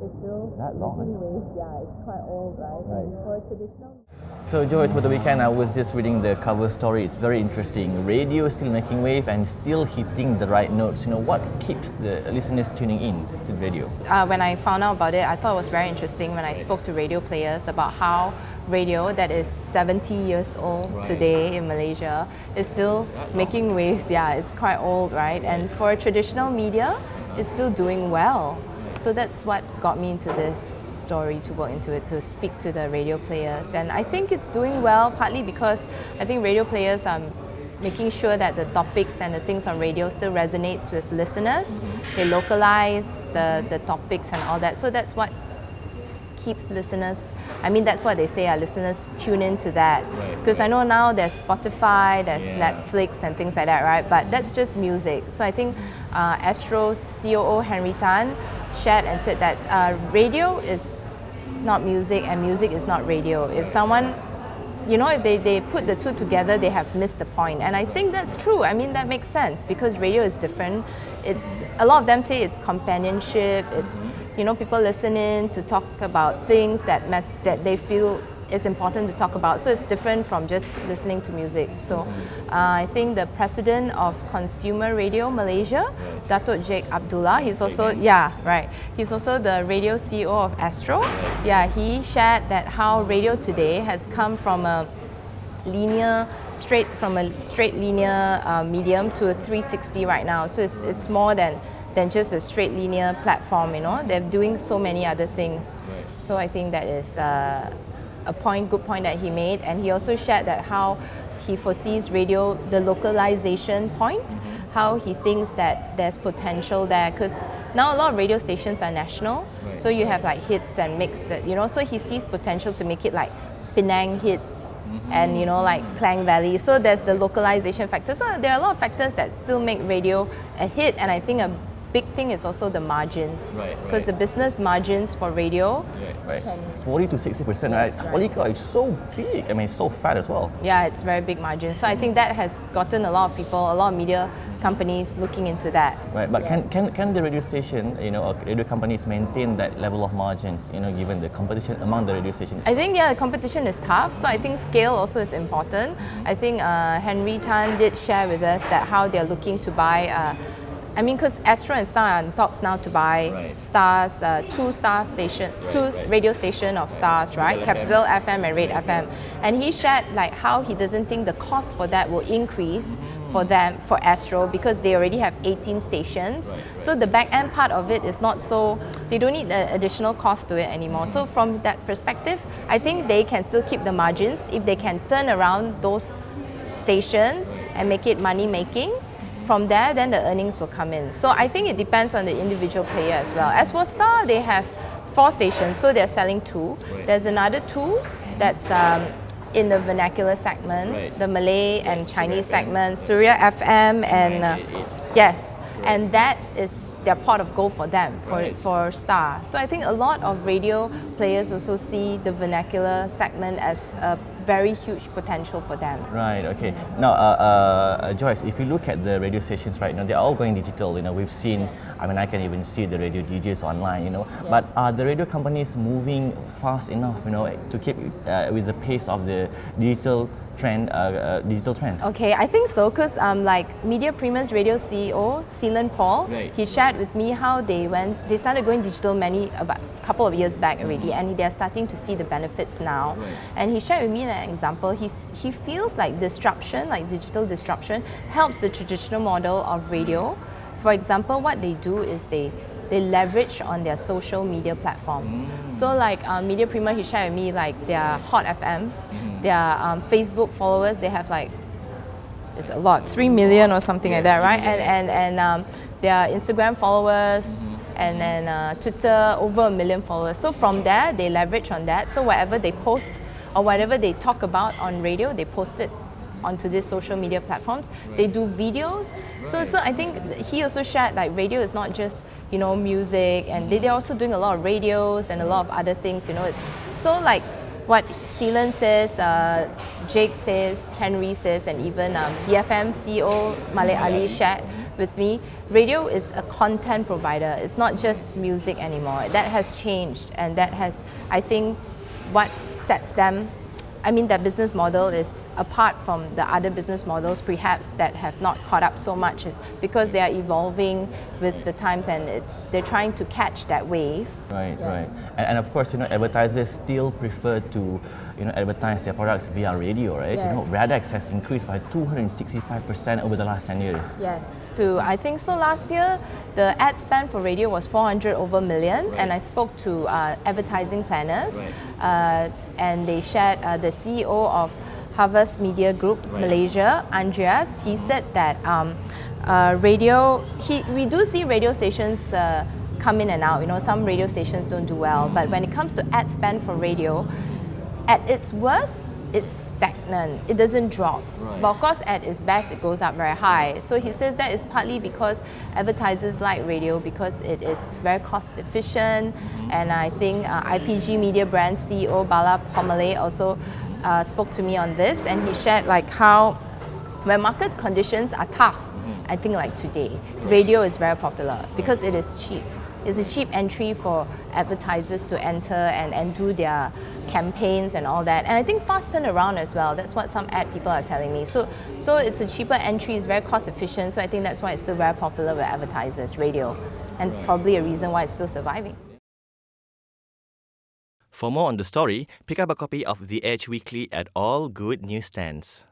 is still That long, making waves. Yeah, it's quite old, right? Right. And for a traditional. So Joyce, over the weekend I was just reading the cover story. It's very interesting. Radio is still making wave and still hitting the right notes. What keeps the listeners tuning in to the radio? When I found out about it, I thought it was very interesting when I spoke to radio players about how radio that is 70 years old today in Malaysia is still making waves. Yeah, it's quite old, right? And for traditional media, it's still doing well. So that's what got me into this story, to work into it, to speak to the radio players. And I think it's doing well partly because I think radio players are making sure that the topics and the things on radio still resonates with listeners. They localize the topics and all that. So that's what keeps listeners, that's what they say, listeners tune into that. Because I know now there's Spotify, there's Netflix and things like that, right? But that's just music. So I think Astro's COO Henry Tan shared and said that radio is not music and music is not radio. If someone, if they put the two together, they have missed the point. And I think that's true. That makes sense because radio is different. It's a lot of them say it's companionship. It's people listening to talk about things that they feel is important to talk about. So it's different from just listening to music. So I think the president of Consumer Radio Malaysia, Datuk Jake Abdullah, he's also he's also the radio CEO of Astro. He shared that how radio today has come from a straight linear medium to a 360 right now. So it's more than just a straight linear platform. They're doing so many other things. So I think that is a good point that he made. And he also shared that how he foresees radio, the localization point, how he thinks that there's potential there, because now a lot of radio stations are national, so you have like hits and mixed, so he sees potential to make it like Penang hits and like Klang Valley. So there's the localization factor. So there are a lot of factors that still make radio a hit, and I think a big thing is also the margins, because the business margins for radio 40 to 60%, right? Holy cow, it's so big. It's so fat as well. Yeah, it's very big margins. So I think that has gotten a lot of people, a lot of media companies looking into that. Right, but can the radio station, or radio companies maintain that level of margins, given the competition among the radio stations? I think, the competition is tough. So I think scale also is important. I think Henry Tan did share with us that how they're looking to buy because Astro and Star are in talks now to buy Stars, two radio station of Stars, right? Capital FM and Red FM. And he shared like how he doesn't think the cost for that will increase for Astro, because they already have 18 stations. So the back end part of it is not so, they don't need the additional cost to it anymore. So from that perspective, I think they can still keep the margins if they can turn around those stations and make it money making. From there, then the earnings will come in. So I think it depends on the individual player as well. As for Star, they have 4 stations, so they're selling 2. There's another 2 that's in the vernacular segment, the Malay and Chinese segment, Surya FM, and and that is their pot of gold for them, for Star. So I think a lot of radio players also see the vernacular segment as a very huge potential for them. Right, okay. Now, Joyce, if you look at the radio stations right now, they're all going digital. We've seen, I can even see the radio DJs online, But are the radio companies moving fast enough, to keep with the pace of the digital trend? Okay, I think so, because like Media Premier's radio CEO, Seelan Paul, he shared with me how they started going digital about a couple of years back already, and they're starting to see the benefits now. And he shared with me an example. He feels like disruption, like digital disruption, helps the traditional model of radio. For example, what they do is they leverage on their social media platforms. So like Media Premier, he shared with me like their Hot FM, their Facebook followers, they have like, it's a lot, 3 million or something like that, right? And their Instagram followers, and then Twitter, over 1 million followers. So from there, they leverage on that. So whatever they post or whatever they talk about on radio, they post it onto these social media platforms. They do videos. So I think he also shared like radio is not just, music, and they're also doing a lot of radios and a lot of other things, It's so like what Seelan says, Jake says, Henry says, and even BFM CEO Malik Ali shared with me, radio is a content provider. It's not just music anymore. That has changed, and that has, I think, what sets them. I mean, their business model is apart from the other business models perhaps that have not caught up so much, is because they are evolving with the times, and they're trying to catch that wave. Right, right. And of course, advertisers still prefer to, advertise their products via radio, right? Yes. RADX has increased by 265% over the last 10 years. Yes. I think so last year, the ad spend for radio was 400 over million, and I spoke to advertising planners, and they shared the CEO of Harvest Media Group Malaysia, Andreas. He said that we do see radio stations come in and out. Some radio stations don't do well, but when it comes to ad spend for radio, at its worst, it's stagnant. It doesn't drop. Right. But of course, at its best, it goes up very high. So he says that is partly because advertisers like radio because it is very cost efficient. And I think IPG Media Brand CEO Bala Pomale also spoke to me on this, and he shared like how when market conditions are tough, I think like today, radio is very popular because it is cheap. It's a cheap entry for advertisers to enter and do their campaigns and all that. And I think fast turnaround as well. That's what some ad people are telling me. So it's a cheaper entry, it's very cost efficient. So I think that's why it's still very popular with advertisers, radio. And probably a reason why it's still surviving. For more on the story, pick up a copy of The Edge Weekly at all good newsstands.